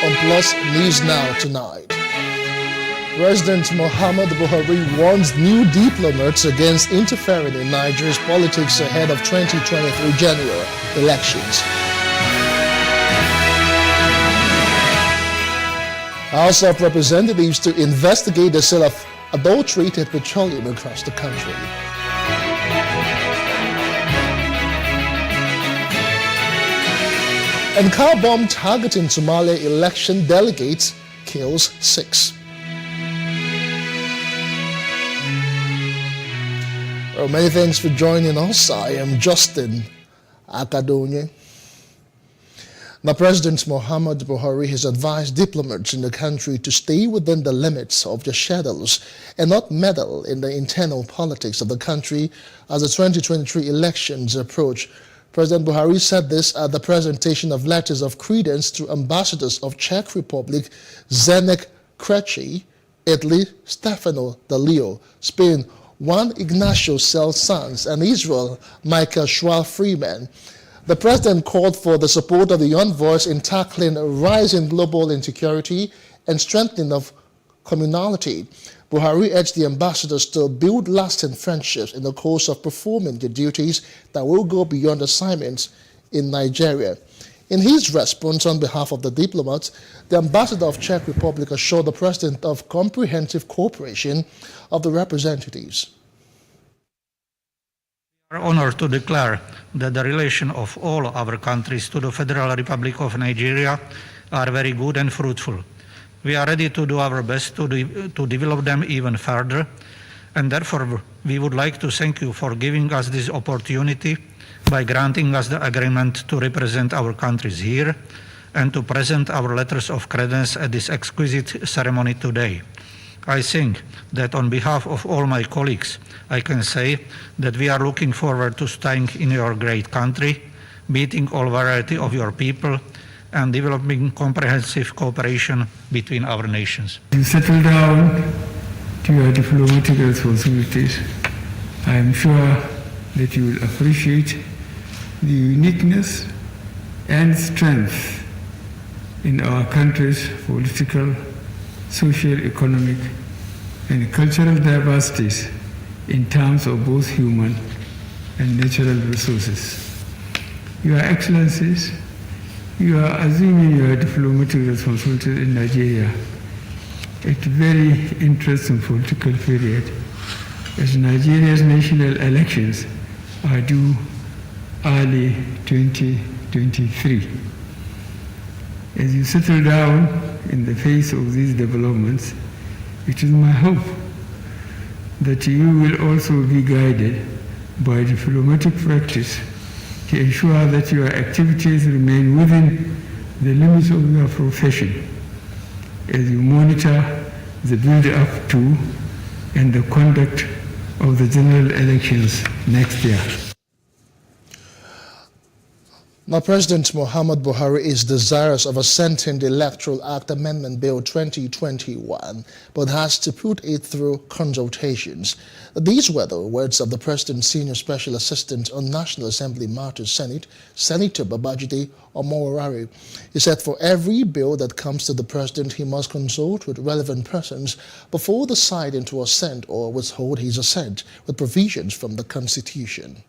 on Plus News Now tonight. President Muhammad Buhari warns new diplomats against interfering in Nigeria's politics ahead of 2023 general elections. House of Representatives to investigate the sale of adulterated petroleum across the country. And car bomb targeting Somalia election delegates kills 6. Well, many thanks for joining us. I am Justin Akadonye. Now, President Muhammad Buhari has advised diplomats in the country to stay within the limits of their schedules and not meddle in the internal politics of the country as the 2023 elections approach. President Buhari said this at the presentation of letters of credence to ambassadors of Czech Republic, Zdeněk Krejčí, Italy, Stefano Dalio, Spain, Juan Ignacio Sanz, and Israel, Michael Schwal-Freeman. The president called for the support of the envoys in tackling a rise in global insecurity and strengthening of communality. Buhari urged the ambassadors to build lasting friendships in the course of performing their duties that will go beyond assignments in Nigeria. In his response on behalf of the diplomats, the ambassador of Czech Republic assured the president of comprehensive cooperation of the representatives. We are honored to declare that the relation of all our countries to the Federal Republic of Nigeria are very good and fruitful. We are ready to do our best to develop them even further, and therefore we would like to thank you for giving us this opportunity by granting us the agreement to represent our countries here and to present our letters of credence at this exquisite ceremony today. I think that on behalf of all my colleagues, I can say that we are looking forward to staying in your great country, meeting all variety of your people, and developing comprehensive cooperation between our nations. You settle down to your diplomatic responsibilities. I am sure that you will appreciate the uniqueness and strength in our country's political, social, economic, and cultural diversities in terms of both human and natural resources. Your Excellencies, you are assuming your diplomatic responsibilities in Nigeria at a very interesting political period, as Nigeria's national elections are due early 2023. As you settle down in the face of these developments, it is my hope that you will also be guided by diplomatic practice to ensure that your activities remain within the limits of your profession as you monitor the build-up to and the conduct of the general elections next year. Now, President Muhammad Buhari is desirous of assenting the Electoral Act Amendment Bill 2021, but has to put it through consultations. These were the words of the President's Senior Special Assistant on National Assembly Matters, Senator Babajide Omowarare. He said for every bill that comes to the President, he must consult with relevant persons before deciding to assent or withhold his assent with provisions from the Constitution.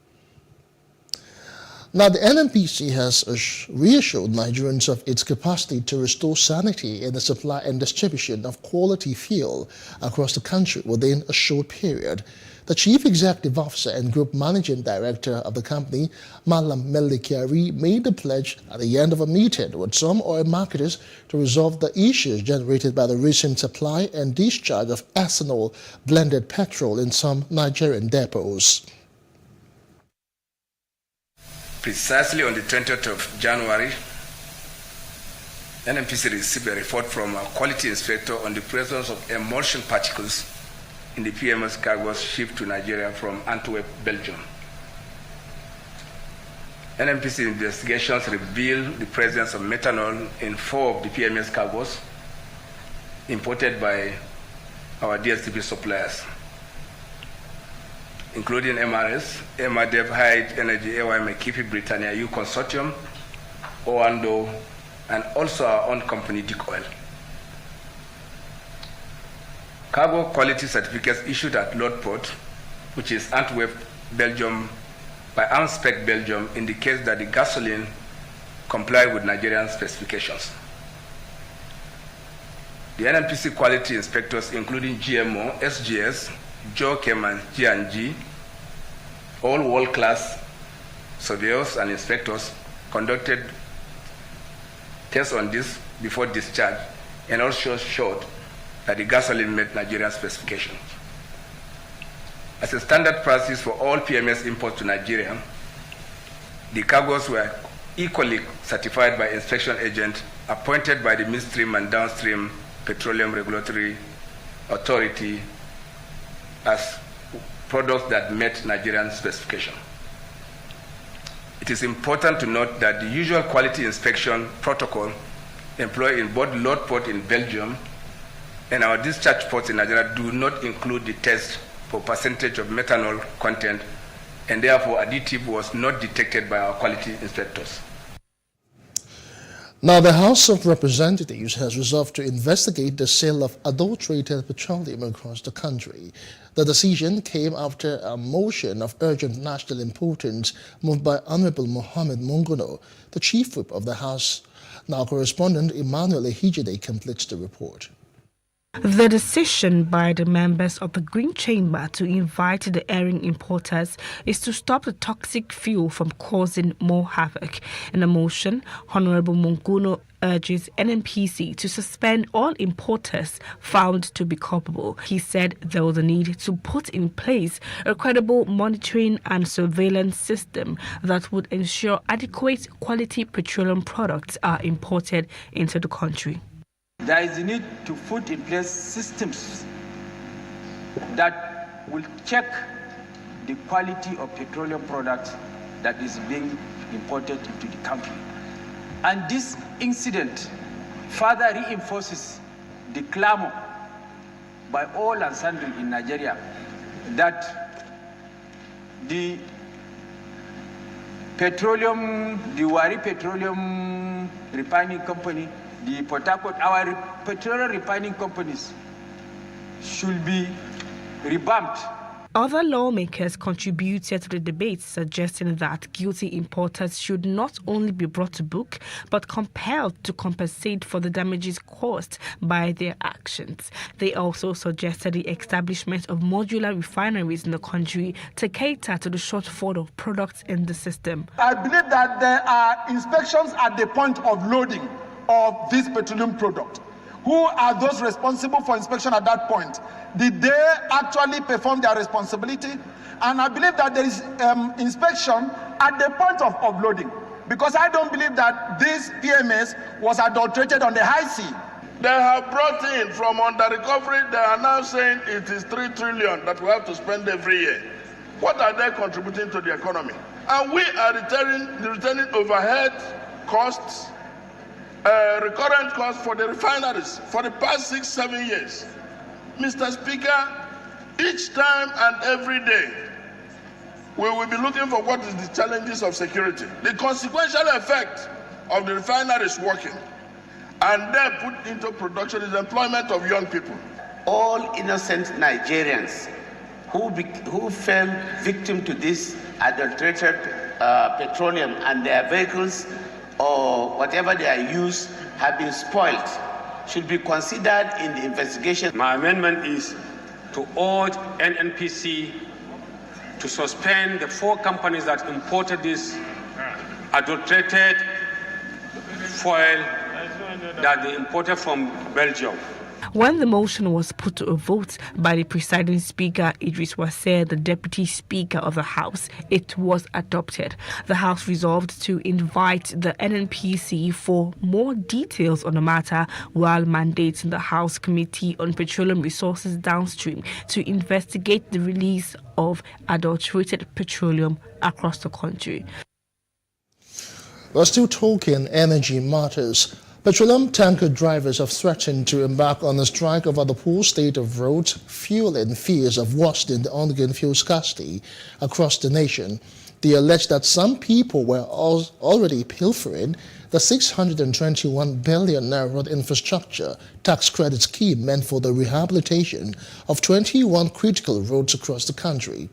Now, the NNPC has reassured Nigerians of its capacity to restore sanity in the supply and distribution of quality fuel across the country within a short period. The Chief Executive Officer and Group Managing Director of the company, Malam Melikiari, made the pledge at the end of a meeting with some oil marketers to resolve the issues generated by the recent supply and discharge of ethanol-blended petrol in some Nigerian depots. Precisely on the 20th of January, NNPC received a report from a quality inspector on the presence of emulsion particles in the PMS cargoes shipped to Nigeria from Antwerp, Belgium. NNPC investigations revealed the presence of methanol in 4 of the PMS cargoes imported by our DSTP suppliers, including MRS, Emadev High Energy AY Mekipi Britannia U Consortium, Oando and also our own company, Dick Oil. Cargo quality certificates issued at Load Port, which is Antwerp, Belgium, by Amspec Belgium, indicates that the gasoline complied with Nigerian specifications. The NNPC quality inspectors, including GMO, SGS, JOCHEM, and G&G, all world-class surveyors and inspectors, conducted tests on this before discharge and also showed that the gasoline met Nigerian specifications. As a standard practice for all PMS imports to Nigeria, the cargoes were equally certified by inspection agents appointed by the midstream and downstream petroleum regulatory authority as products that met Nigerian specification. It is important to note that the usual quality inspection protocol employed in both load port in Belgium and our discharge ports in Nigeria do not include the test for percentage of methanol content, and therefore additive was not detected by our quality inspectors. Now, the House of Representatives has resolved to investigate the sale of adulterated petroleum across the country. The decision came after a motion of urgent national importance moved by Honorable Mohammed Mongono, the Chief Whip of the House. Now, correspondent Emmanuel Ehijide completes the report. The decision by the members of the Green Chamber to invite the erring importers is to stop the toxic fuel from causing more havoc. In a motion, Honorable Mongono urges NNPC to suspend all importers found to be culpable. He said there was a need to put in place a credible monitoring and surveillance system that would ensure adequate quality petroleum products are imported into the country. There is a need to put in place systems that will check the quality of petroleum products that is being imported into the country. And this incident further reinforces the clamor by all and sundry in Nigeria that the Wari Petroleum Refining Company, the Port Harcourt, our petroleum refining companies should be revamped. Other lawmakers contributed to the debate, suggesting that guilty importers should not only be brought to book, but compelled to compensate for the damages caused by their actions. They also suggested the establishment of modular refineries in the country to cater to the shortfall of products in the system. I believe that there are inspections at the point of loading of this petroleum product. Who are those responsible for inspection at that point? Did they actually perform their responsibility? And I believe that there is inspection at the point of offloading, because I don't believe that this PMS was adulterated on the high sea. They have brought in from under recovery, they are now saying it is 3 trillion that we have to spend every year. What are they contributing to the economy? And we are returning overhead costs, recurrent costs for the refineries for the past 6-7 years. Mr. Speaker, each time and every day, we will be looking for what is the challenges of security, the consequential effect of the refineries working, and then put into production is employment of young people. All innocent Nigerians who fell victim to this adulterated petroleum and their vehicles or whatever they are used have been spoiled should be considered in the investigation. My amendment is to urge NNPC to suspend the 4 companies that imported this adulterated fuel that they imported from Belgium. When the motion was put to a vote by the presiding speaker, Idris Wasser, the deputy speaker of the House, it was adopted. The House resolved to invite the NNPC for more details on the matter, while mandating the House Committee on Petroleum Resources Downstream to investigate the release of adulterated petroleum across the country. We're still talking energy matters. Petroleum tanker drivers have threatened to embark on a strike over the poor state of roads, fueling fears of worsening the ongoing fuel scarcity across the nation. They allege that some people were already pilfering the 621 billion naira road infrastructure tax credit scheme meant for the rehabilitation of 21 critical roads across the country.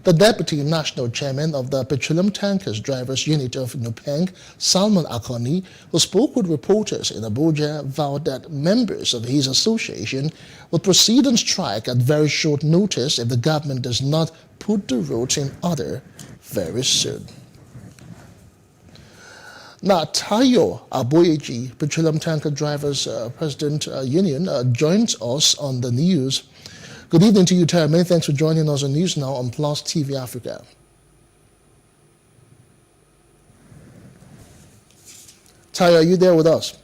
The Deputy National Chairman of the Petroleum Tankers Drivers Unit of Nupeng, Salman Akoni, who spoke with reporters in Abuja, vowed that members of his association would proceed on strike at very short notice if the government does not put the roads in order very soon. Now, Tayo Aboyeji, Petroleum Tanker Drivers President Union, joins us on the news. Good evening to you, Tayo. Many thanks for joining us on News Now on Plus TV Africa. Tayo, are you there with us?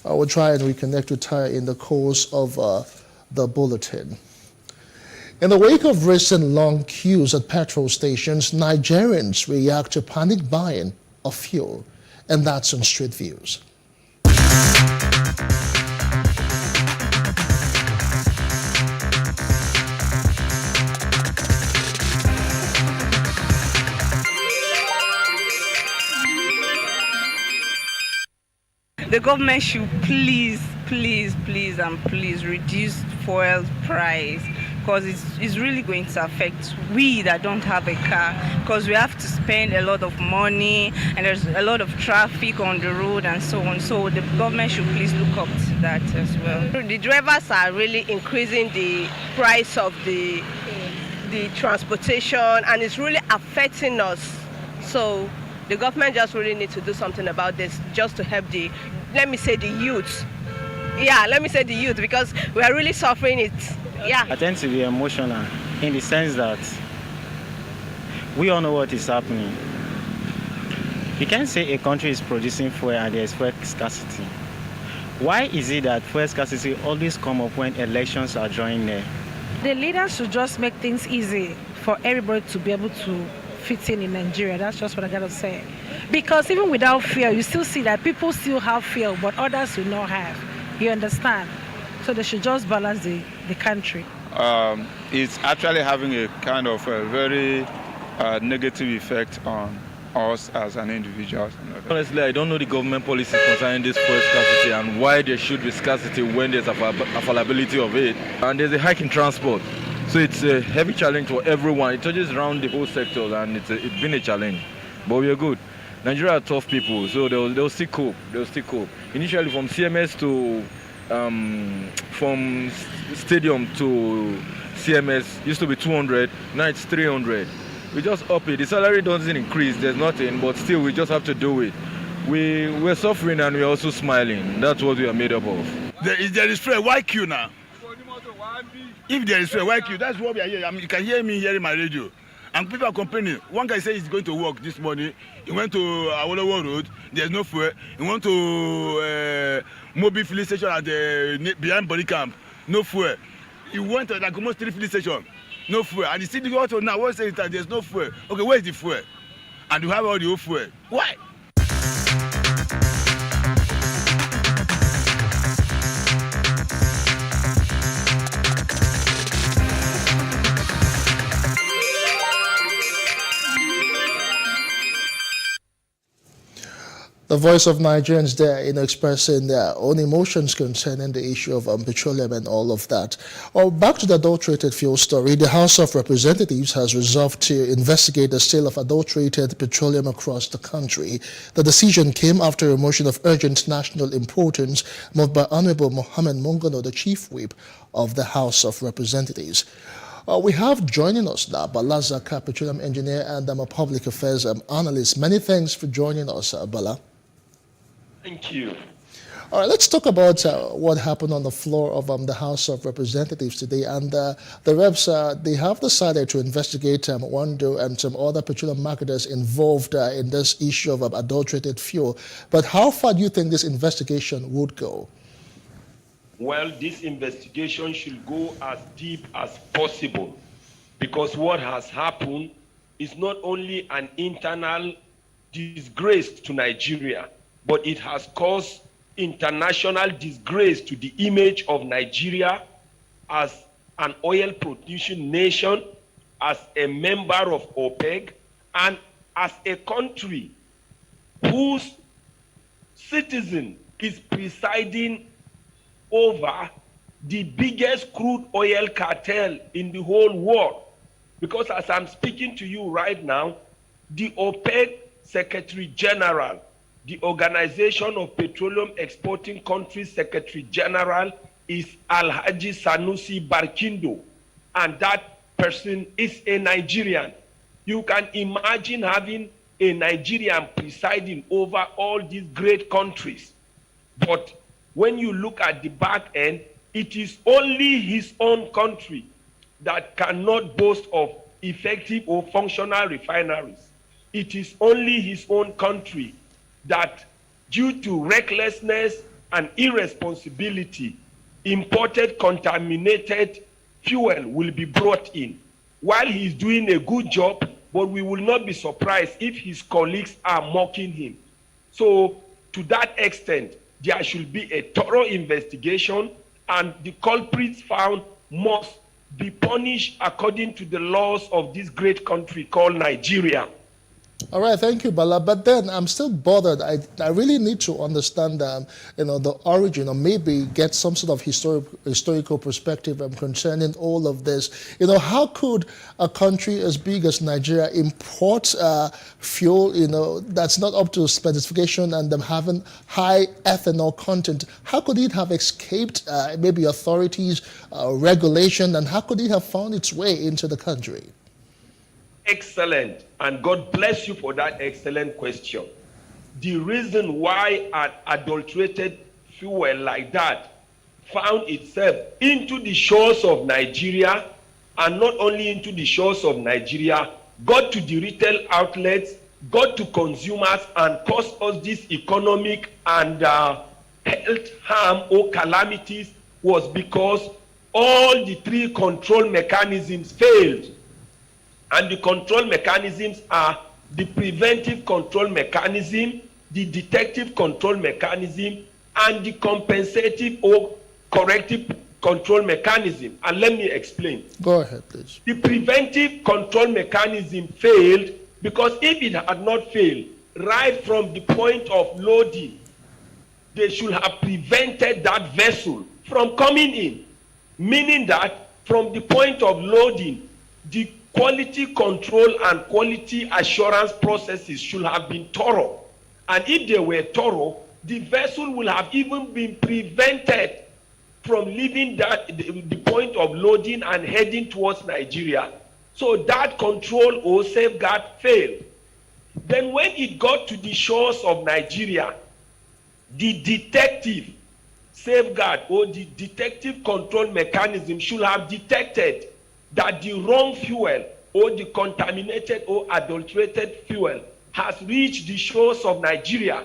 I will try and reconnect with Tayo in the course of the bulletin. In the wake of recent long queues at petrol stations, Nigerians react to panic buying of fuel, and that's on Street Views. The government should please reduce fuel price, because it's really going to affect we that don't have a car, because we have to spend a lot of money and there's a lot of traffic on the road and so on. So the government should please look up to that as well. The drivers are really increasing the price of the transportation, and it's really affecting us. So the government just really needs to do something about this, just to help the youth. Yeah, let me say the youth, because we are really suffering it. Yeah. I tend to be emotional in the sense that we all know what is happening. You can't say a country is producing fuel and there is fuel scarcity. Why is it that fuel scarcity always come up when elections are drawing near? The leaders should just make things easy for everybody to be able to fit in Nigeria. That's just what I gotta say. Because even without fuel, you still see that people still have fuel, but others will not have. You understand? So they should just balance the country. It's actually having a kind of a very negative effect on us as an individual. Honestly, I don't know the government policies concerning this fuel scarcity and why there should be scarcity when there's availability of it. And there's a hike in transport. So it's a heavy challenge for everyone. It touches around the whole sector, and it's been a challenge. But we are good. Nigeria are tough people, so they'll still cope. Initially from CMS to from stadium to CMS used to be 200, now it's 300. We just up it. The salary doesn't increase, there's nothing, but still we just have to do it. We're suffering and we're also smiling. That's what we are made up of. There is fuel, why queue now? If there is fuel, why queue? That's what we are hearing. I mean, you can hear me hearing my radio. And people are complaining. One guy said he's going to work this morning. He went to Awolowo Road. There's no fuel. He went to Mobi filling station at the behind body camp. No fuel. He went to like almost 3 filling stations. No fuel. And he still go to now. What saying that there's no fuel? Okay, where is the fuel? And you have all the old fuel. Why? The voice of Nigerians there, expressing their own emotions concerning the issue of petroleum and all of that. Well, back to the adulterated fuel story. The House of Representatives has resolved to investigate the sale of adulterated petroleum across the country. The decision came after a motion of urgent national importance moved by Honorable Mohammed Mongono, the Chief Whip of the House of Representatives. We have joining us now Bala Zaka, petroleum engineer and a public affairs analyst. Many thanks for joining us, Bala. Thank you. All right, let's talk about what happened on the floor of the House of Representatives today. And the reps, they have decided to investigate Wando and some other petroleum marketers involved in this issue of adulterated fuel. But how far do you think this investigation would go? Well, this investigation should go as deep as possible, because what has happened is not only an internal disgrace to Nigeria, but it has caused international disgrace to the image of Nigeria as an oil-producing nation, as a member of OPEC, and as a country whose citizen is presiding over the biggest crude oil cartel in the whole world. Because as I'm speaking to you right now, the OPEC Secretary General, the Organization of Petroleum Exporting Countries Secretary General, is Alhaji Sanusi Barkindo, and that person is a Nigerian. You can imagine having a Nigerian presiding over all these great countries. But when you look at the back end, it is only his own country that cannot boast of effective or functional refineries. It is only his own country that, due to recklessness and irresponsibility, imported contaminated fuel will be brought in. While he's doing a good job, but we will not be surprised if his colleagues are mocking him. So to that extent, there should be a thorough investigation, and the culprits found must be punished according to the laws of this great country called Nigeria. All right, thank you, Bala. But then I'm still bothered. I really need to understand, the origin, or maybe get some sort of historical perspective concerning all of this. How could a country as big as Nigeria import fuel, that's not up to specification and them having high ethanol content? How could it have escaped maybe authorities, regulation, and how could it have found its way into the country? Excellent, and God bless you for that excellent question. The reason why an adulterated fuel like that found itself into the shores of Nigeria, and not only into the shores of Nigeria, got to the retail outlets, got to consumers, and caused us this economic and health harm or calamities, was because all the three control mechanisms failed. And the control mechanisms are the preventive control mechanism, the detective control mechanism, and the compensative or corrective control mechanism. And let me explain. Go ahead, please. The preventive control mechanism failed because if it had not failed, right from the point of loading, they should have prevented that vessel from coming in. Meaning that from the point of loading, the quality control and quality assurance processes should have been thorough. And if they were thorough, the vessel will have even been prevented from leaving the point of loading and heading towards Nigeria. So that control or safeguard failed. Then when it got to the shores of Nigeria, the detective safeguard or the detective control mechanism should have detected that the wrong fuel or the contaminated or adulterated fuel has reached the shores of Nigeria.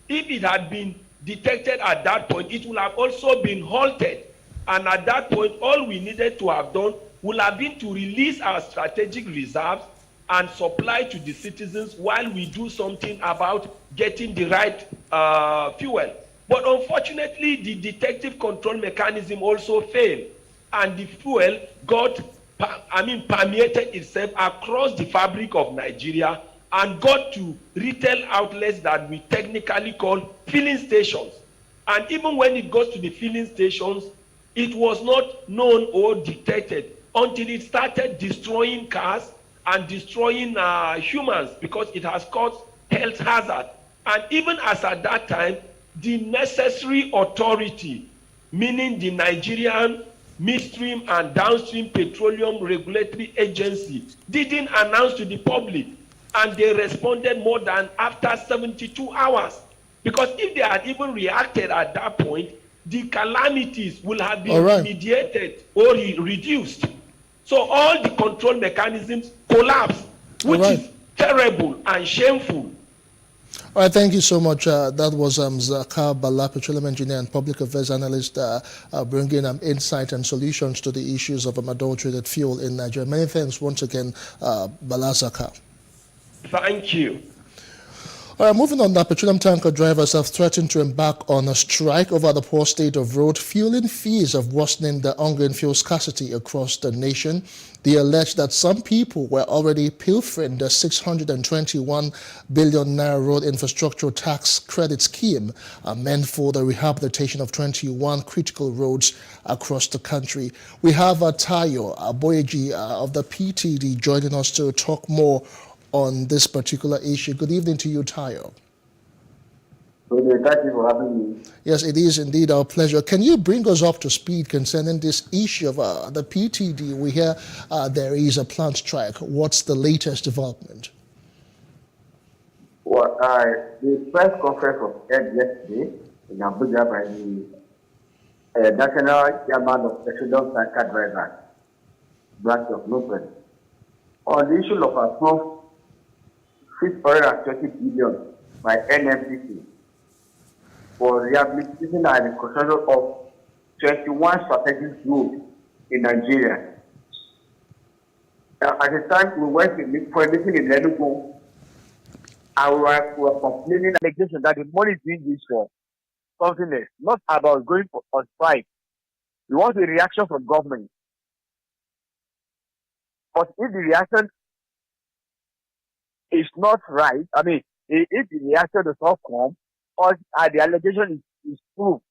If it had been detected at that point, it would have also been halted. And at that point, all we needed to have done would have been to release our strategic reserves and supply to the citizens while we do something about getting the right fuel. But unfortunately, the detective control mechanism also failed, and the fuel permeated itself across the fabric of Nigeria and got to retail outlets that we technically call filling stations. And even when it goes to the filling stations, it was not known or detected until it started destroying cars and destroying humans, because it has caused health hazard. And even as at that time, the necessary authority, meaning the Nigerian Midstream and Downstream Petroleum Regulatory Agency, didn't announce to the public, and they responded more than after 72 hours. Because if they had even reacted at that point, the calamities will have been remediated or reduced. So all the control mechanisms collapsed, which is terrible and shameful. All right, thank you so much. That was Zakar Bala, petroleum engineer and public affairs analyst, bringing insight and solutions to the issues of adulterated fuel in Nigeria. Many thanks once again, Bala Zakar. Thank you. All right, moving on now, petroleum tanker drivers have threatened to embark on a strike over the poor state of road fueling fees of worsening the ongoing fuel scarcity across the nation. They allege that some people were already pilfering the 621 billion naira road infrastructure tax credit scheme meant for the rehabilitation of 21 critical roads across the country. We have Tayo Aboyeji of the PTD joining us to talk more on this particular issue. Good evening to you, Tayo. Thank you for having me. Yes, it is indeed our pleasure. Can you bring us up to speed concerning this issue of the PTD? We hear there is a plant strike. What's the latest development? Well, the press conference was held yesterday in Abuja by the National Chairman of Petroleum Tanker Drivers, branch of Movement, on the issue of approved 620 billion by NMPC for rehabilitation and reconstruction of 21 strategic roads in Nigeria. At the time we went for a meeting in Enugu, and we were complaining allegation that the money is being used for something else, not about going on strike. We want a reaction from government. But if the reaction is not right, I mean, if the reaction does not come, or the allegation is proved,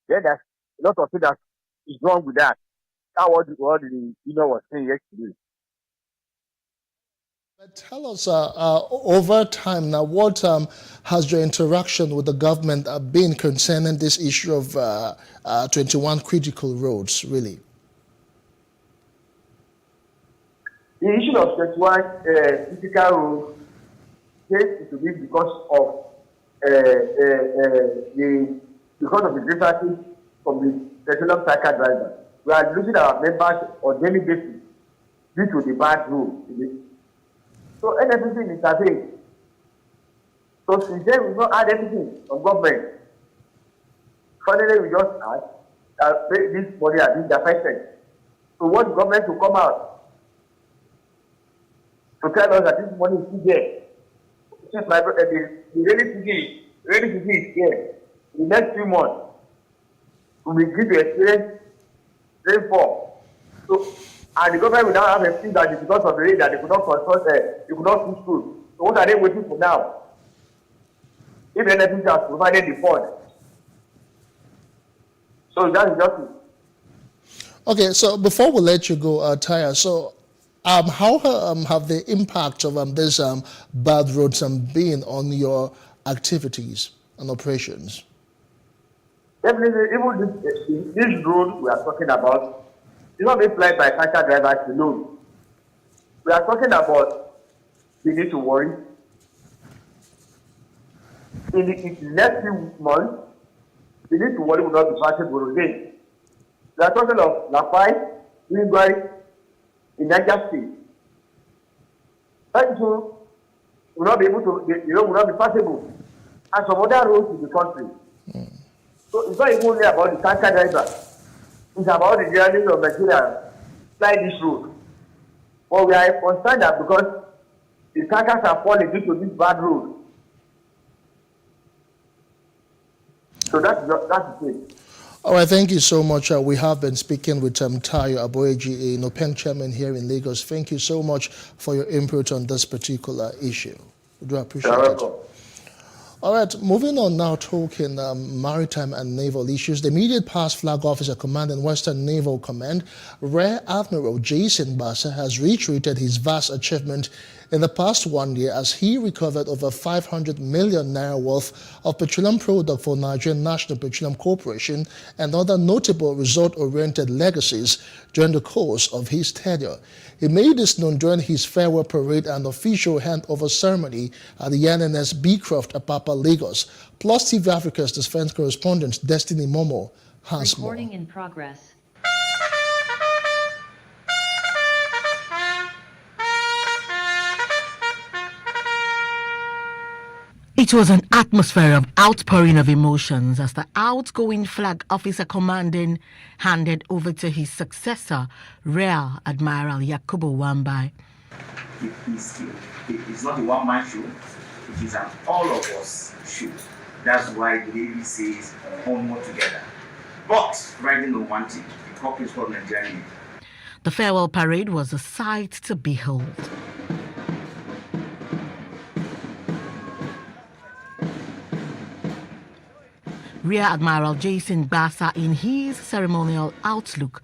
then there's a lot of things that is wrong with that. That's what the was saying yesterday. Tell us, over time now, what has your interaction with the government been concerning this issue of 21 critical roads, really? The issue of 21 critical roads came to be because of the grievances from the petroleum tanker drivers. We are losing our members on daily basis due to the bad road. So NFPC intervened. So since then we've not had anything from government. Finally we just asked that this money has been affected. So what the government to come out to tell us that this money is still there. Since the rainy season is here, in the next few months, we will give you experience rainfall. So, and the government will now have a feel that it's because of the rain that they could not consult, they could not push through. So what are they waiting for now? If anything has provided the fund. So that's just it. Okay, so before we let you go, Taya, so how have the impact of these bad roads been on your activities and operations? Definitely, even this road we are talking about is not being applied by tanker drivers alone. We are talking about we need to worry. In the next few months, we need to worry will not be passable again. We are talking of Lafai, Lingwai, in Niger State. That will not be able to, will not be passable. And some other roads in the country. So it's not even only about the tanker driver. It's about the journalists of Nigeria fly this road. But we are concerned that because the tankers are falling due to this bad road. So that's the thing. All right, thank you so much. We have been speaking with Tayo Aboyeji, a NOPEN chairman here in Lagos. Thank you so much for your input on this particular issue. We do appreciate it. All right, moving on now, talking maritime and naval issues. The immediate past flag officer commanding Western Naval Command, Rear Admiral Jason Bassa, has reiterated his vast achievement in the past 1 year as he recovered over 500 million naira worth of petroleum product for Nigerian National Petroleum Corporation and other notable result-oriented legacies during the course of his tenure. He made this known during his farewell parade and official handover ceremony at the NNS Beecroft, Apapa, Lagos. PlusTvAfrica's defense correspondent Destiny Momo has more. Recording in progress. It was an atmosphere of outpouring of emotions as the outgoing flag officer commanding handed over to his successor, Rear Admiral Yakubu Wambai. It's not a one-man show. it is, and all of us should. That's why the lady says homework together. But writing on one thing, the corporate for Nigeria. The farewell parade was a sight to behold. Rear Admiral Jason Bassa, in his ceremonial outlook,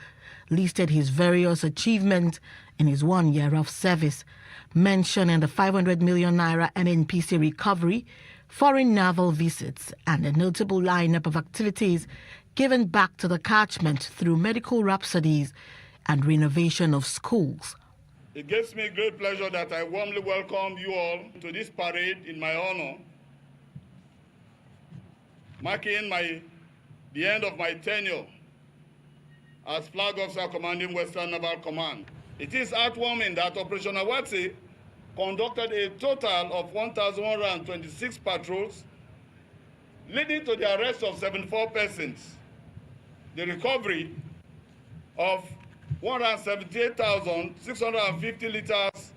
listed his various achievements in his 1 year of service, mentioning the 500 million naira NNPC recovery, foreign naval visits, and a notable lineup of activities given back to the catchment through medical rhapsodies and renovation of schools. It gives me great pleasure that I warmly welcome you all to this parade in my honor, marking the end of my tenure as Flag Officer commanding Western Naval Command. It is heartwarming that Operation Awatse conducted a total of 1,126 patrols, leading to the arrest of 74 persons, the recovery of 178,650 liters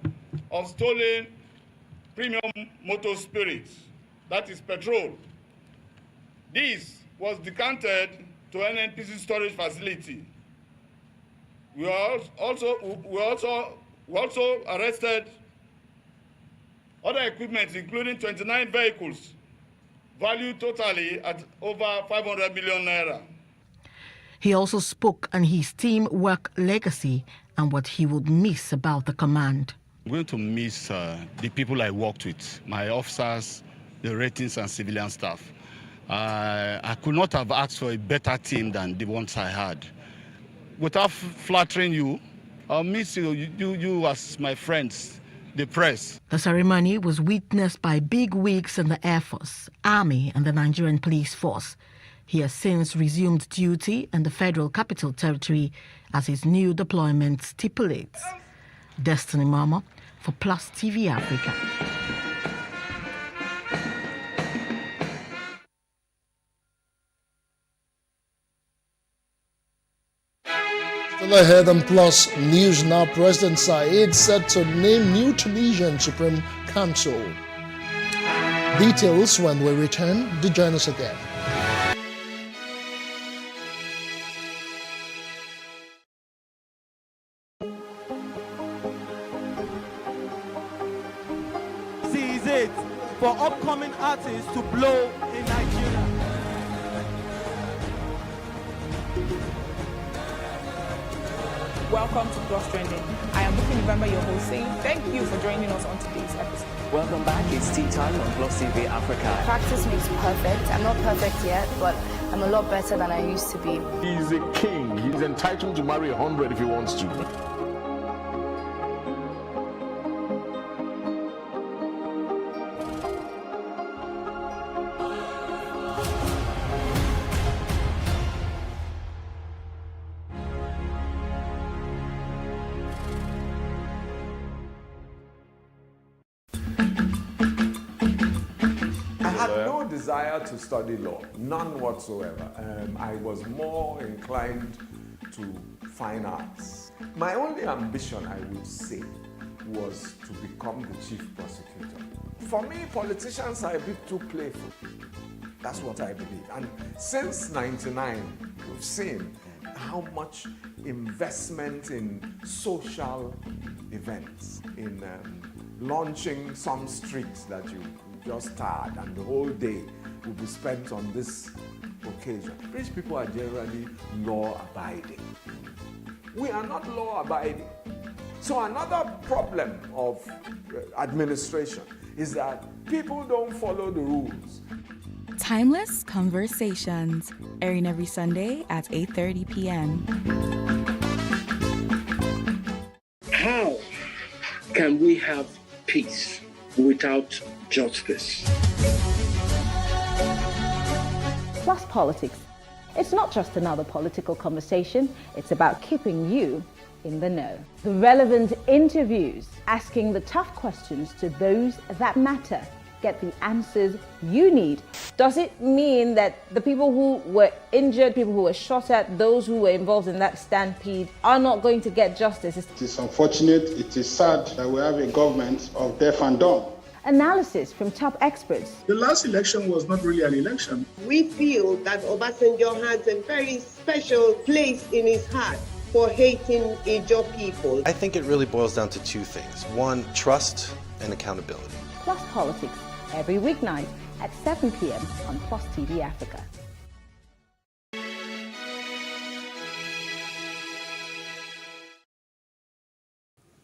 of stolen premium motor spirits, that is petrol. This was decanted to NNPC storage facility. We also arrested other equipment, including 29 vehicles, valued totally at over 500 million naira. He also spoke on his teamwork legacy and what he would miss about the command. I'm going to miss the people I worked with, my officers, the ratings and civilian staff. I could not have asked for a better team than the ones I had. Without flattering you, I'll miss you as my friends, the press. The ceremony was witnessed by big wigs in the Air Force, Army, and the Nigerian Police Force. He has since resumed duty in the Federal Capital Territory as his new deployment stipulates. Destiny Mama for Plus TV Africa. Still ahead on Plus News Now, President Said set to name new Tunisian Supreme Council. Details when we return. Do join us again. Is it for upcoming artists to blow in Nigeria? Welcome to Plus Trending. I am Booking November, your host, saying thank you for joining us on today's episode. Welcome back. It's tea time on Plus TV Africa. Practice makes perfect. I'm not perfect yet, but I'm a lot better than I used to be. He's a king. He's entitled to marry 100 if he wants to. Desire to study law, none whatsoever. I was more inclined to fine arts. My only ambition, I would say, was to become the chief prosecutor. For me, politicians are a bit too playful. That's what I believe. And since '99, we've seen how much investment in social events, in launching some streets that you just start, and the whole day will be spent on this occasion. Rich people are generally law-abiding. We are not law-abiding. So another problem of administration is that people don't follow the rules. Timeless Conversations, airing every Sunday at 8:30 p.m. How can we have peace without justice? Plus Politics. It's not just another political conversation, it's about keeping you in the know. The relevant interviews, asking the tough questions to those that matter. Get the answers you need. Does it mean that the people who were injured, people who were shot at, those who were involved in that stampede are not going to get justice? It is unfortunate, it is sad that we have a government of deaf and dumb. Analysis from top experts. The last election was not really an election. We feel that Obasanjo has a very special place in his heart for hating Ijaw people. I think it really boils down to two things. One, trust and accountability. Plus Politics, every weeknight at 7 p.m. on Plus TV Africa.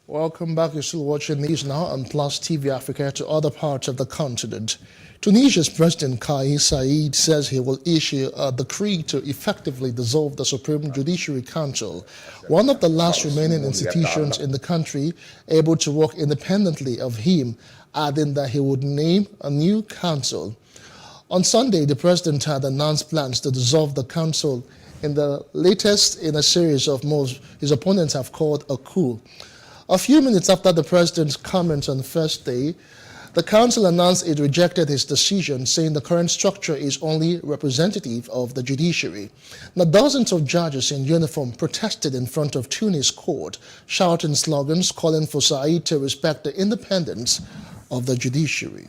Welcome back. You're still watching News Now on Plus TV Africa to other parts of the continent. Tunisia's President Kais Saied says he will issue a decree to effectively dissolve the Supreme Judiciary Council, one of the last remaining institutions in the country able to work independently of him, adding that he would name a new council. On Sunday, the president had announced plans to dissolve the council in the latest in a series of moves his opponents have called a coup. A few minutes after the president's comments on Thursday, the council announced it rejected his decision, saying the current structure is only representative of the judiciary. Now, dozens of judges in uniform protested in front of Tunis court, shouting slogans calling for Saied to respect the independence of the judiciary.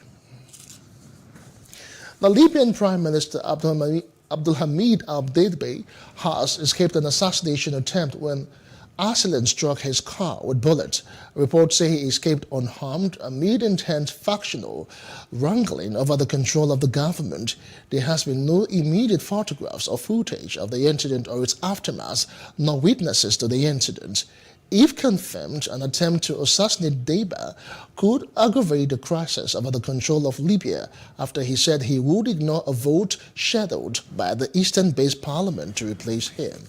The Libyan Prime Minister Abdulhamid al-Deibeh has escaped an assassination attempt when assailant struck his car with bullets. Reports say he escaped unharmed amid intense factional wrangling over the control of the government. There has been no immediate photographs or footage of the incident or its aftermath, nor witnesses to the incident. If confirmed, an attempt to assassinate Deibeh could aggravate the crisis over the control of Libya after he said he would ignore a vote scheduled by the Eastern-based parliament to replace him.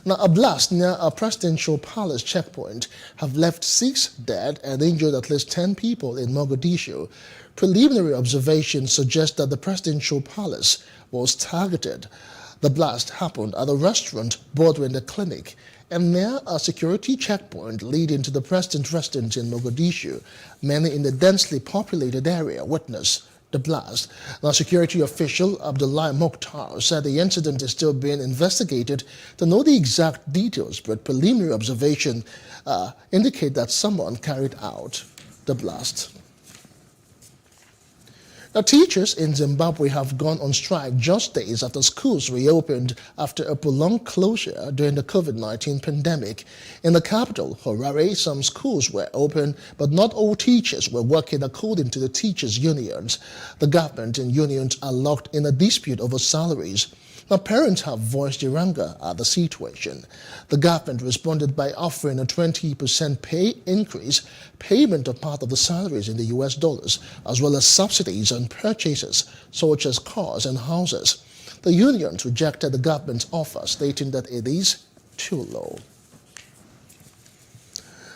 Now, a blast near a presidential palace checkpoint have left 6 dead and injured at least 10 people in Mogadishu. Preliminary observations suggest that the presidential palace was targeted. The blast happened at a restaurant bordering the clinic and near a security checkpoint leading to the president's residence in Mogadishu. Many in the densely populated area witnessed the blast. Now, security official Abdullahi Mokhtar said the incident is still being investigated to know the exact details, but preliminary observation indicate that someone carried out the blast. Now, teachers in Zimbabwe have gone on strike just days after schools reopened after a prolonged closure during the COVID-19 pandemic. In the capital, Harare, some schools were open, but not all teachers were working according to the teachers' unions. The government and unions are locked in a dispute over salaries. Now, parents have voiced their anger at the situation. The government responded by offering a 20% pay increase, payment of part of the salaries in the US dollars, as well as subsidies on purchases such as cars and houses. The unions rejected the government's offer, stating that it is too low.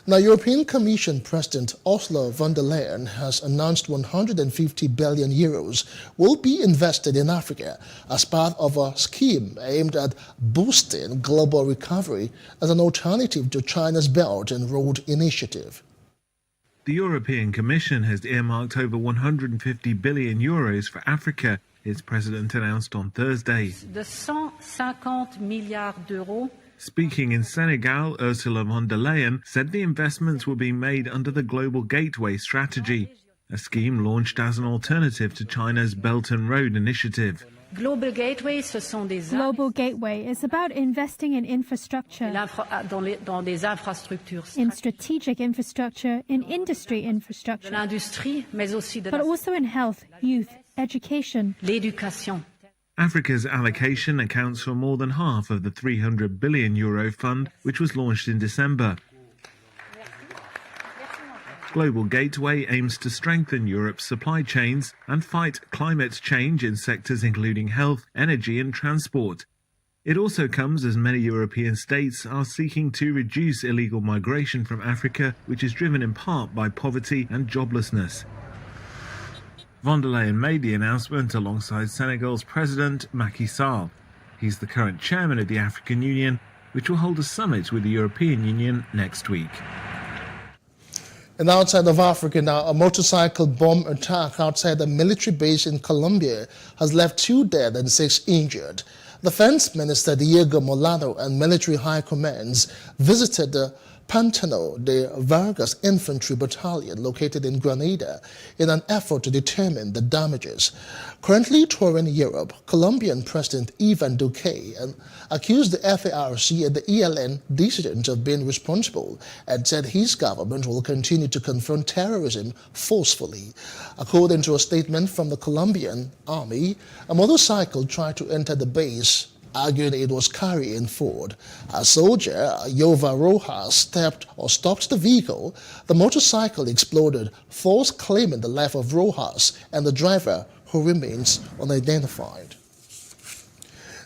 Now, European Commission President Ursula von der Leyen has announced 150 billion euros will be invested in Africa as part of a scheme aimed at boosting global recovery as an alternative to China's Belt and Road Initiative. The European Commission has earmarked over 150 billion euros for Africa, its president announced on Thursday. De 150 milliards d'euros. Speaking in Senegal, Ursula von der Leyen said the investments were being made under the Global Gateway strategy, a scheme launched as an alternative to China's Belt and Road Initiative. Global Gateway is about investing in infrastructure, in strategic infrastructure, in industry infrastructure, but also in health, youth, education. Africa's allocation accounts for more than half of the €300 billion fund, which was launched in December. Global Gateway aims to strengthen Europe's supply chains and fight climate change in sectors including health, energy and transport. It also comes as many European states are seeking to reduce illegal migration from Africa, which is driven in part by poverty and joblessness. Von der Leyen made the announcement alongside Senegal's President Macky Sall. He's the current chairman of the African Union, which will hold a summit with the European Union next week. And outside of Africa now, a motorcycle bomb attack outside a military base in Colombia has left 2 dead and 6 injured. Defense Minister Diego Molano and military high commands visited the Pantano de Vargas Infantry Battalion located in Grenada in an effort to determine the damages. Currently touring Europe, Colombian President Ivan Duque accused the FARC and the ELN dissidents of being responsible and said his government will continue to confront terrorism forcefully. According to a statement from the Colombian army, a motorcycle tried to enter the base, arguing it was carrying food. A soldier, Yova Rojas, stopped the vehicle. The motorcycle exploded, false claiming the life of Rojas and the driver, who remains unidentified.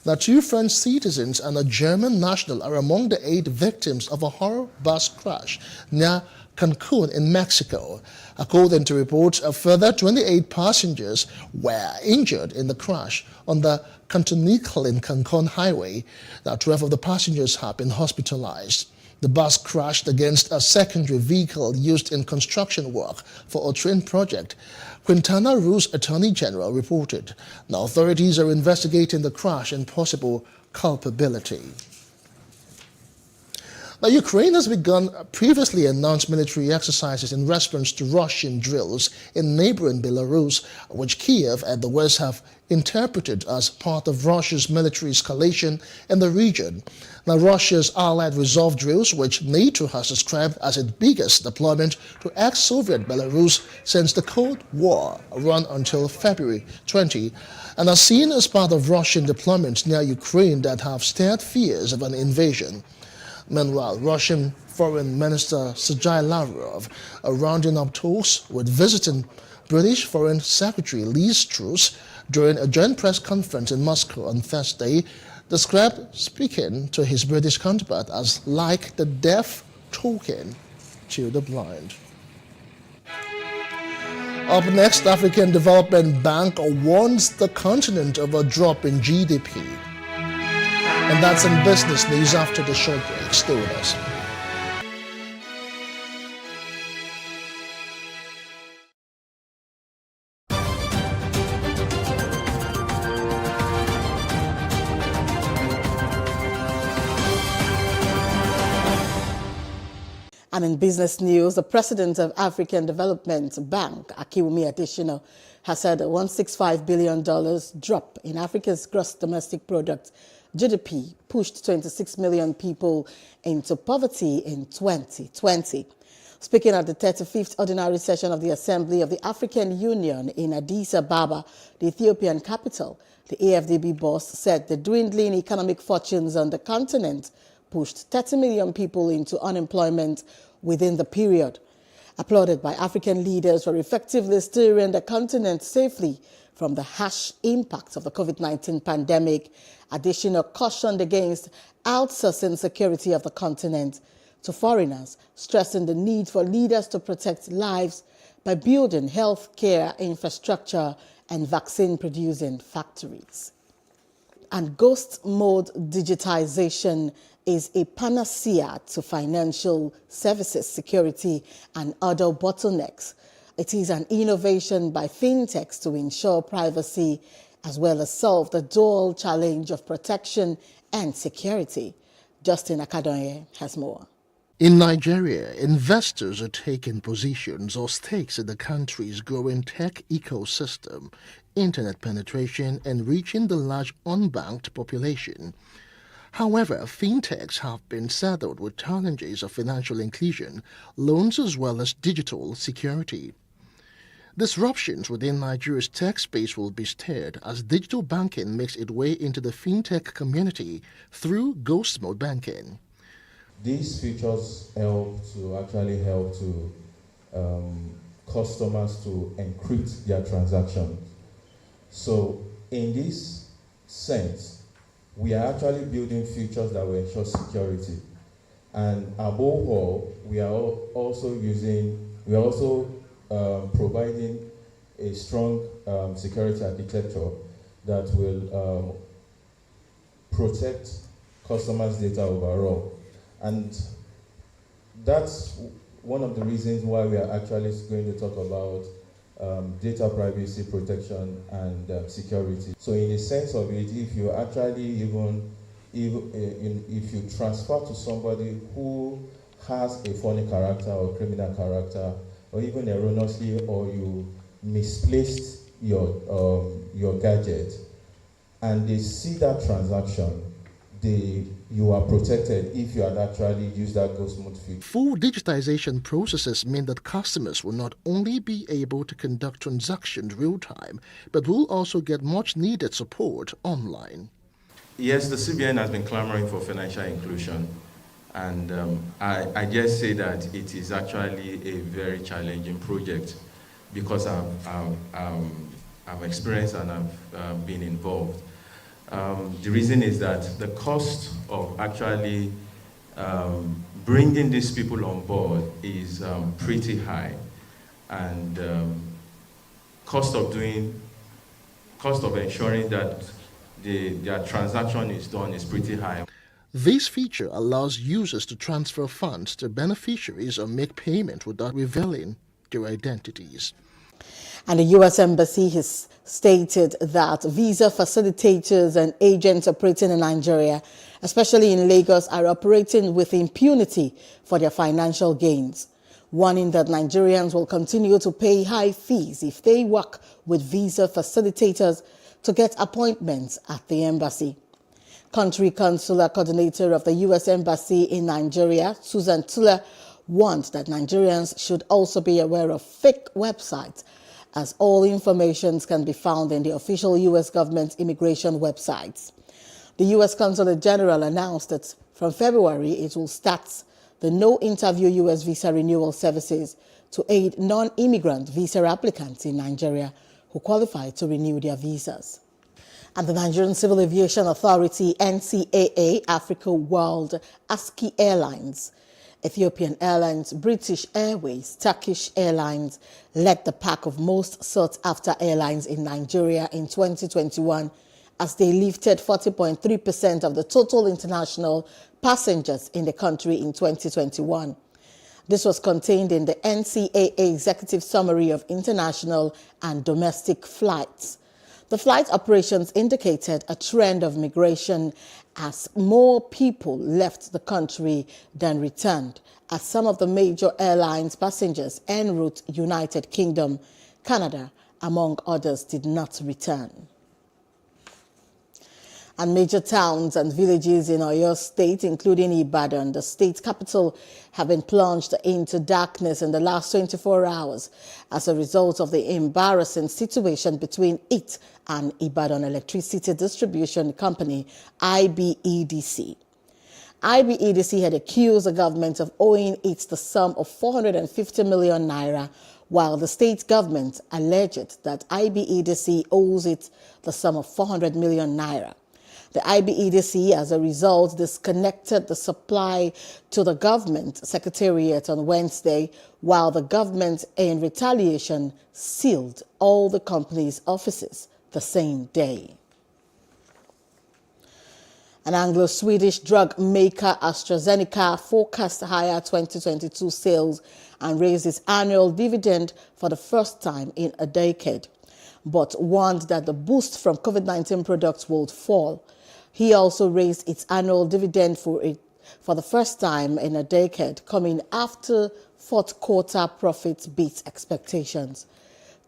Now, 2 French citizens and a German national are among the 8 victims of a horror bus crash near Cancun in Mexico. According to reports, a further 28 passengers were injured in the crash on the Cancun highway. Now, 12 of the passengers have been hospitalized. The bus crashed against a secondary vehicle used in construction work for a train project. Quintana Roo's Attorney General reported. Now, authorities are investigating the crash and possible culpability. Now, Ukraine has begun previously announced military exercises in response to Russian drills in neighboring Belarus, which Kiev and the West have interpreted as part of Russia's military escalation in the region. Now, Russia's Allied Resolve drills, which NATO has described as its biggest deployment to ex-Soviet Belarus since the Cold War, run until February 20, and are seen as part of Russian deployments near Ukraine that have stirred fears of an invasion. Meanwhile, Russian Foreign Minister Sergei Lavrov, rounding up talks with visiting British Foreign Secretary Liz Truss during a joint press conference in Moscow on Thursday, described speaking to his British counterpart as like the deaf talking to the blind. Up next, African Development Bank warns the continent of a drop in GDP. And that's in business news after the short break. Stay with us. And in business news, the president of African Development Bank, Akiwumi Adesina, has said a $165 billion drop in Africa's gross domestic product, GDP, pushed 26 million people into poverty in 2020. Speaking at the 35th ordinary session of the Assembly of the African Union in Addis Ababa, the Ethiopian capital, the AFDB boss said the dwindling economic fortunes on the continent pushed 30 million people into unemployment within the period. Applauded by African leaders for effectively steering the continent safely from the harsh impacts of the COVID-19 pandemic, Adesina cautioned against outsourcing security of the continent to foreigners, stressing the need for leaders to protect lives by building healthcare infrastructure and vaccine-producing factories. And ghost mode digitization is a panacea to financial services security and other bottlenecks. It is an innovation by fintechs to ensure privacy as well as solve the dual challenge of protection and security. Justin Akadonye has more. In Nigeria, investors are taking positions or stakes in the country's growing tech ecosystem, internet penetration, and reaching the large unbanked population. However, fintechs have been saddled with challenges of financial inclusion, loans as well as digital security. Disruptions within Nigeria's tech space will be stirred as digital banking makes its way into the fintech community through ghost mode banking. These features help to customers to encrypt their transactions. So in this sense, we are actually building features that will ensure security. And above all, we are also providing a strong security architecture that will protect customers' data overall. And that's one of the reasons why we are actually going to talk about data privacy protection and security. So in the sense of it, if you actually if you transfer to somebody who has a funny character or criminal character, or even erroneously, or you misplaced your gadget, and they see that transaction, you are protected if you had actually used that ghost mode feature. Full digitization processes mean that customers will not only be able to conduct transactions real time, but will also get much needed support online. Yes, the CBN has been clamoring for financial inclusion, and I just say that it is actually a very challenging project because I've experienced and I've been involved. The reason is that the cost of actually bringing these people on board is pretty high, and cost of ensuring that their transaction is done is pretty high. This feature allows users to transfer funds to beneficiaries or make payment without revealing their identities. And the U.S. Embassy has stated that visa facilitators and agents operating in Nigeria, especially in Lagos, are operating with impunity for their financial gains, warning that Nigerians will continue to pay high fees if they work with visa facilitators to get appointments at the embassy. Country Consular Coordinator of the U.S. Embassy in Nigeria, Susan Tula, warned that Nigerians should also be aware of fake websites, as all information can be found in the official U.S. government immigration websites. The U.S. Consulate General announced that from February it will start the no-interview U.S. visa renewal services to aid non-immigrant visa applicants in Nigeria who qualify to renew their visas. And the Nigerian Civil Aviation Authority, NCAA, Africa World, ASCI Airlines, Ethiopian Airlines, British Airways, Turkish Airlines led the pack of most sought-after airlines in Nigeria in 2021 as they lifted 40.3% of the total international passengers in the country in 2021. This was contained in the NCAA Executive Summary of International and Domestic Flights. The flight operations indicated a trend of migration as more people left the country than returned, as some of the major airlines passengers en route United Kingdom, Canada, among others, did not return. And major towns and villages in Oyo State, including Ibadan, the state capital, have been plunged into darkness in the last 24 hours as a result of the embarrassing situation between it and Ibadan Electricity Distribution Company, IBEDC. IBEDC had accused the government of owing it the sum of 450 million naira, while the state government alleged that IBEDC owes it the sum of 400 million naira. The IBEDC, as a result, disconnected the supply to the government secretariat on Wednesday, while the government, in retaliation, sealed all the company's offices the same day. An Anglo-Swedish drug maker, AstraZeneca, forecast higher 2022 sales and raised its annual dividend for the first time in a decade, but warned that the boost from COVID-19 products would fall. He also raised its annual dividend for the first time in a decade, coming after fourth quarter profits beat expectations.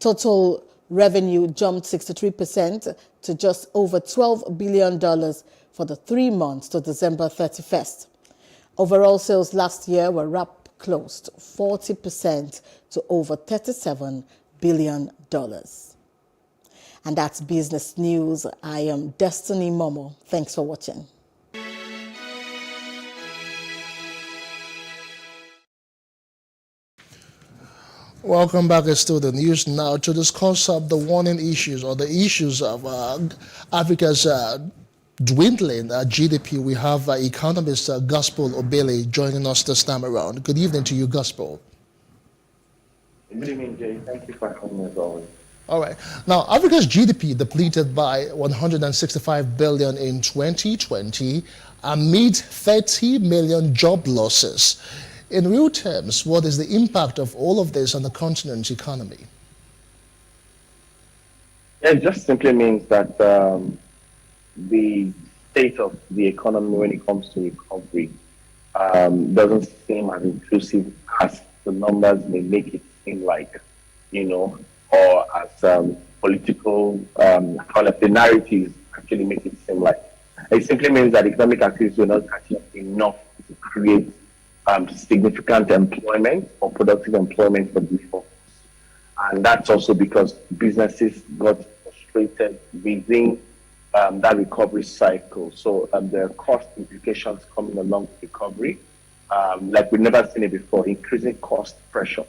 Total revenue jumped 63% to just over $12 billion for the 3 months to December 31st. Overall sales last year were up close to 40% to over $37 billion. And that's business news. I am Destiny Momo. Thanks for watching. Welcome back to the news now to discuss the warning issues or the issues of Africa's dwindling GDP. We have economist Gospel Obele joining us this time around. Good evening to you, Gospel. Good evening, Jay. Thank you for having me as always. All right. Now, Africa's GDP depleted by 165 billion in 2020 amid 30 million job losses. In real terms, what is the impact of all of this on the continent's economy? It just simply means that the state of the economy when it comes to recovery doesn't seem as inclusive as the numbers may make it seem like, or as political, the narratives actually make it seem like. It simply means that economic activities will not catch up enough to create significant employment or productive employment for the people. And that's also because businesses got frustrated within that recovery cycle. So there are cost implications coming along with recovery, like we've never seen it before, increasing cost pressure,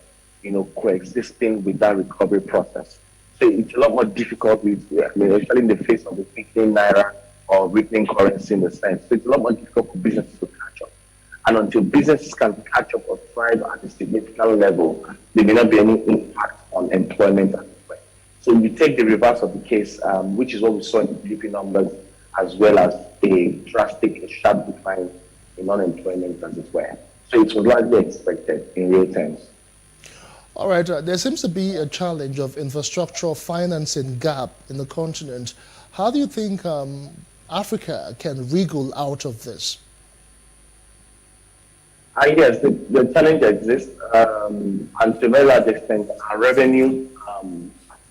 coexisting with that recovery process. So it's a lot more difficult especially in the face of the weakening naira or weakening currency in the sense. So it's a lot more difficult for businesses to catch up. And until businesses can catch up or thrive at a significant level, there may not be any impact on employment. So you take the reverse of the case, which is what we saw in the GDP numbers, as well as a sharp decline in unemployment, as it were. So it was largely expected in real terms. All right, there seems to be a challenge of infrastructural financing gap in the continent. How do you think Africa can wriggle out of this? Yes, the challenge exists, and to a very large extent, our revenue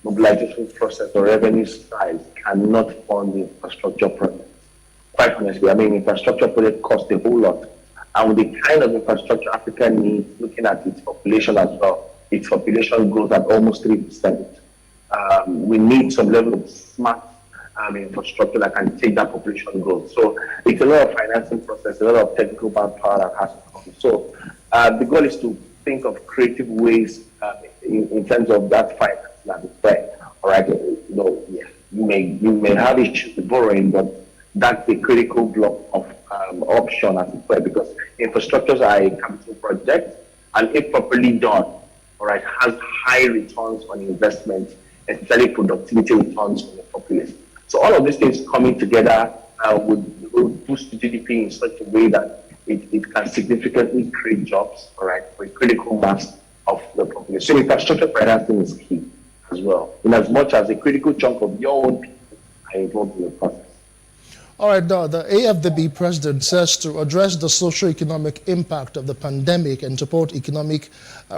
mobilization process or revenue size cannot fund the infrastructure projects. Quite honestly, infrastructure projects cost a whole lot, and with the kind of infrastructure Africa needs, looking at its population as well, its population grows at almost 3%. We need some level of smart infrastructure that can take that population growth. So it's a lot of financing process, a lot of technical manpower that has to come. So the goal is to think of creative ways in terms of that finance that is fair. All right, you may have issues with borrowing, but that's a critical block of option as it were, because infrastructures are a capital project, and if properly done, all right, has high returns on investment, especially productivity returns on the populace. So all of these things coming together would boost GDP in such a way that it can significantly create jobs, all right, for a critical mass of the population. So infrastructure financing is key as well, in as much as a critical chunk of your own people are involved in the process. All right, now, the AFDB president says to address the socio-economic impact of the pandemic and support economic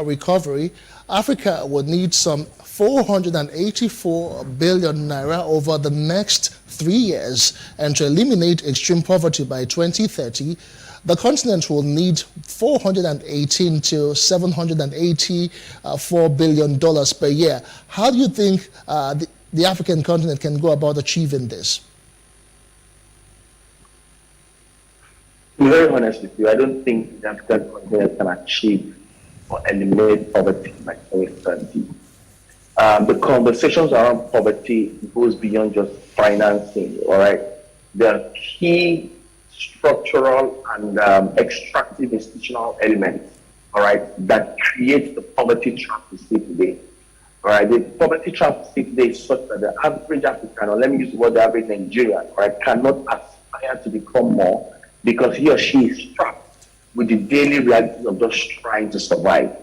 recovery, Africa would need some 484 billion naira over the next 3 years, and to eliminate extreme poverty by 2030, the continent will need $418 to $784 billion per year. How do you think the African continent can go about achieving this? To be very honest with you, I don't think the African continent can achieve or eliminate poverty by 2030. The conversations around poverty goes beyond just financing, all right? There are key structural and extractive institutional elements, all right, that create the poverty trap we see today. All right, the poverty trap we see today is such that the average African, or let me use the word the average Nigerian, all right, cannot aspire to become more because he or she is trapped with the daily realities of just trying to survive.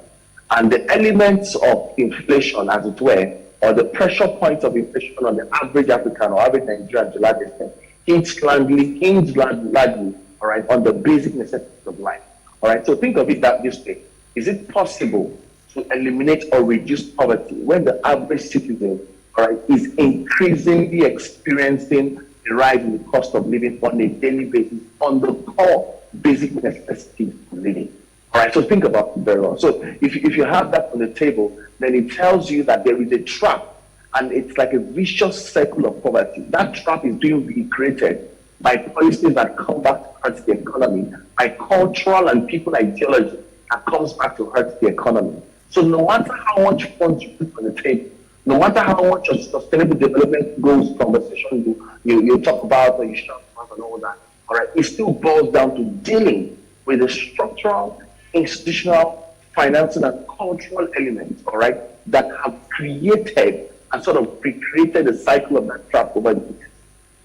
And the elements of inflation, as it were, or the pressure points of inflation on the average African or average Nigerian to large extent, hinge largely, all right, on the basic necessities of life. All right, so think of it this way. Is it possible to eliminate or reduce poverty when the average citizen, all right, is increasingly experiencing a rise in the cost of living on a daily basis on the core basic necessities of living? All right, so think about it very well. So if you have that on the table, then it tells you that there is a trap, and it's like a vicious cycle of poverty. That trap is being recreated by policies that come back to hurt the economy, by cultural and people ideology that comes back to hurt the economy. So no matter how much funds you put on the table, no matter how much of sustainable development goals conversation you talk about or you shout about and all that, all right, it still boils down to dealing with the structural, institutional, financial, and cultural elements, all right, that have created and sort of recreated the cycle of that trap over the years.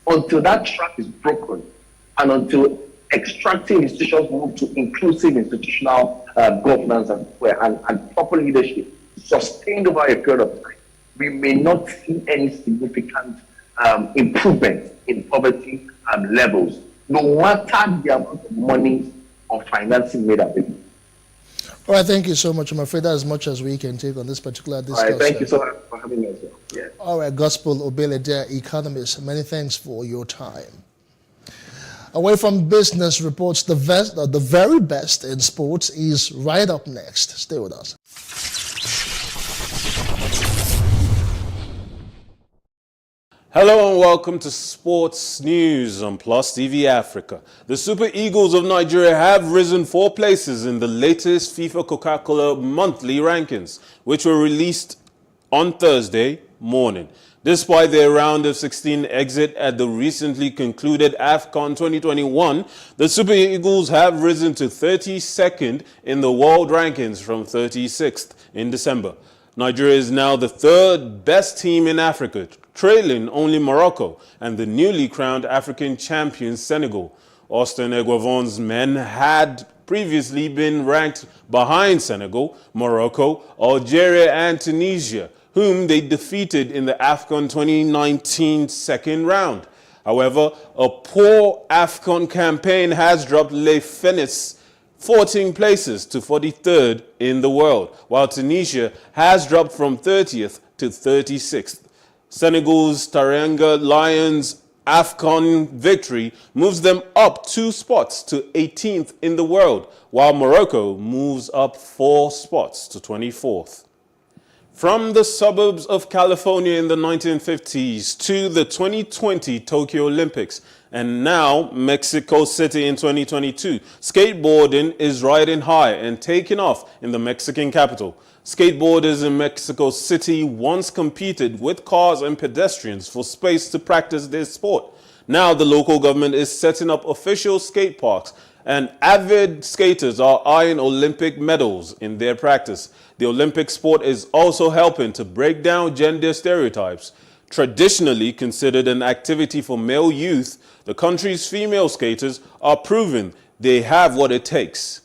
Until that trap is broken, and until extracting institutions move to inclusive institutional governance and proper leadership sustained over a period of time, we may not see any significant improvement in poverty levels, no matter the amount of money of financing made available. All right, thank you so much. I'm afraid that's as much as we can take on this particular discussion. All right, thank you so much for having me as well. Yeah. All right, Gospel Obelede, economist, many thanks for your time. Away from business reports, the very best in sports is right up next. Stay with us. Hello and welcome to Sports News on PlusTvAfrica. The Super Eagles of Nigeria have risen 4 places in the latest FIFA Coca-Cola monthly rankings, which were released on Thursday morning. Despite their round of 16 exit at the recently concluded AFCON 2021, the Super Eagles have risen to 32nd in the world rankings from 36th in December. Nigeria is now the 3rd best team in Africa, trailing only Morocco and the newly crowned African champion Senegal. Austin Eguavon's men had previously been ranked behind Senegal, Morocco, Algeria and Tunisia, whom they defeated in the AFCON 2019 second round. However, a poor AFCON campaign has dropped Les Fennecs 14 places to 43rd in the world, while Tunisia has dropped from 30th to 36th. Senegal's Teranga Lions AFCON victory moves them up 2 spots to 18th in the world, while Morocco moves up 4 spots to 24th. From the suburbs of California in the 1950s to the 2020 Tokyo Olympics, and now Mexico City in 2022, skateboarding is riding high and taking off in the Mexican capital. Skateboarders in Mexico City once competed with cars and pedestrians for space to practice their sport. Now the local government is setting up official skate parks, and avid skaters are eyeing Olympic medals in their practice. The Olympic sport is also helping to break down gender stereotypes. Traditionally considered an activity for male youth, the country's female skaters are proving they have what it takes.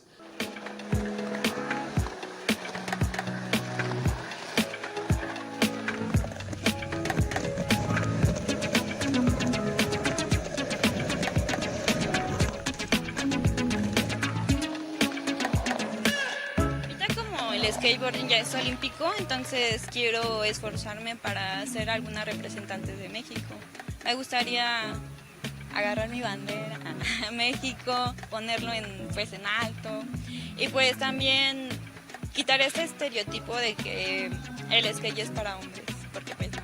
Skateboarding ya es olímpico, entonces quiero esforzarme para ser alguna representante de México. Me gustaría agarrar mi bandera a México, ponerlo en alto y pues también quitar ese estereotipo de que el skate es para hombres, porque pues no.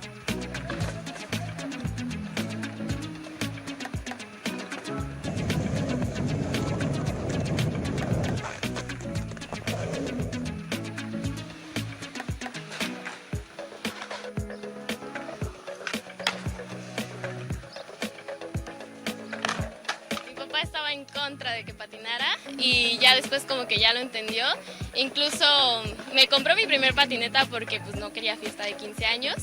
De que patinara y ya después como que ya lo entendió. Incluso me compró mi primer patineta porque pues no quería fiesta de 15 años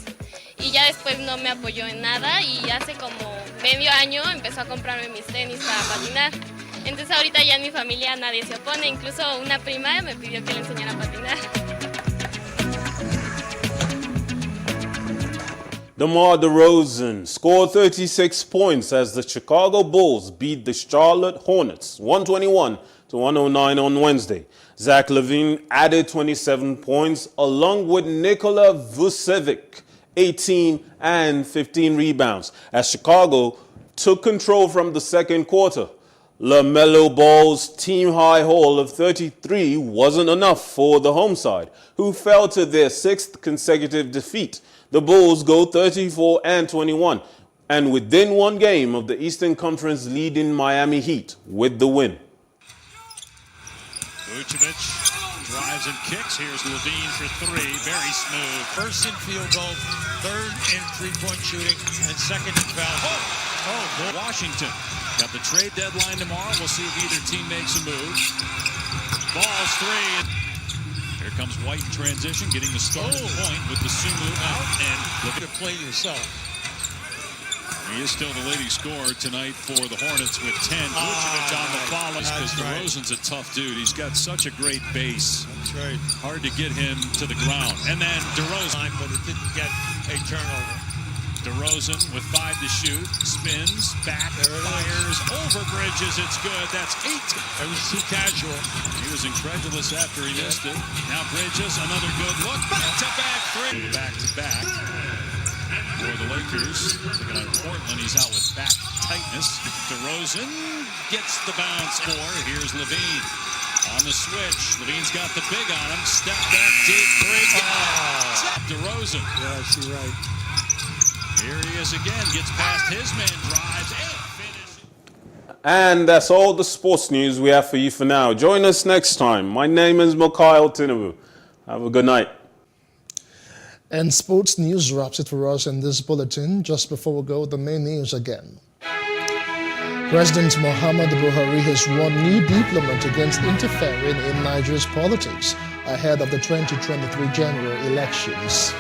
y ya después no me apoyó en nada y hace como medio año empezó a comprarme mis tenis para patinar. Entonces ahorita ya en mi familia nadie se opone, incluso una prima me pidió que le enseñara a patinar. DeMar DeRozan scored 36 points as the Chicago Bulls beat the Charlotte Hornets 121-109 on Wednesday. Zach LaVine added 27 points along with Nikola Vucevic, 18 and 15 rebounds as Chicago took control from the second quarter. LaMelo Ball's team-high haul of 33 wasn't enough for the home side, who fell to their 6th consecutive defeat. The Bulls go 34-21 and within 1 game of the Eastern Conference leading Miami Heat with the win. Vucevic drives and kicks. Here's LaVine for 3. Very smooth. First in field goal, 3rd in three-point shooting, and 2nd in foul. Oh, Washington. Got the trade deadline tomorrow. We'll see if either team makes a move. Balls 3. Here comes White in transition, getting the starting point with the Sumu out, and look at it play yourself. He is still the leading scorer tonight for the Hornets with 10. Vucevic on the follow because DeRozan's a tough dude. He's got such a great base. That's right. Hard to get him to the ground. And then DeRozan, but it didn't get a turnover. DeRozan with 5 to shoot. Spins, back, fires, over Bridges. It's good. That's 8. That was too casual. He was incredulous after he missed it. Now Bridges, another good look. Back-to-back 3. Back-to-back for the Lakers. Looking at Portland, he's out with back tightness. DeRozan gets the bounce for. Here's Levine. On the switch, Levine's got the big on him. Step back, deep 3. DeRozan. Yes, you're right. Here he is again. Gets past his man, drives, and finishes. And that's all the sports news we have for you for now. Join us next time. My name is Mikhail Tinubu. Have a good night. And sports news wraps it for us in this bulletin. Just before we go, the main news again. President Muhammad Buhari has warned new diplomat against interfering in Nigeria's politics ahead of the 2023 general elections.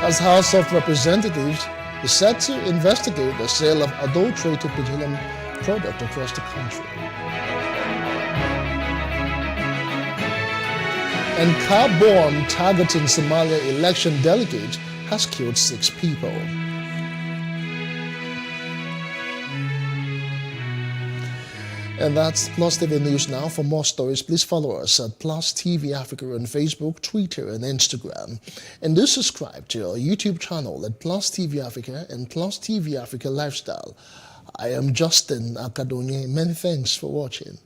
As House of Representatives is set to investigate the sale of adulterated petroleum product across the country. And car bomb targeting Somalia election delegate has killed 6 people. And that's Plus TV News now. For more stories, please follow us at Plus TV Africa on Facebook, Twitter, and Instagram. And do subscribe to our YouTube channel at Plus TV Africa and Plus TV Africa Lifestyle. I am Justin Akadonye. Many thanks for watching.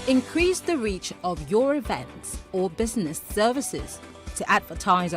Increase the reach of your events or business services to advertise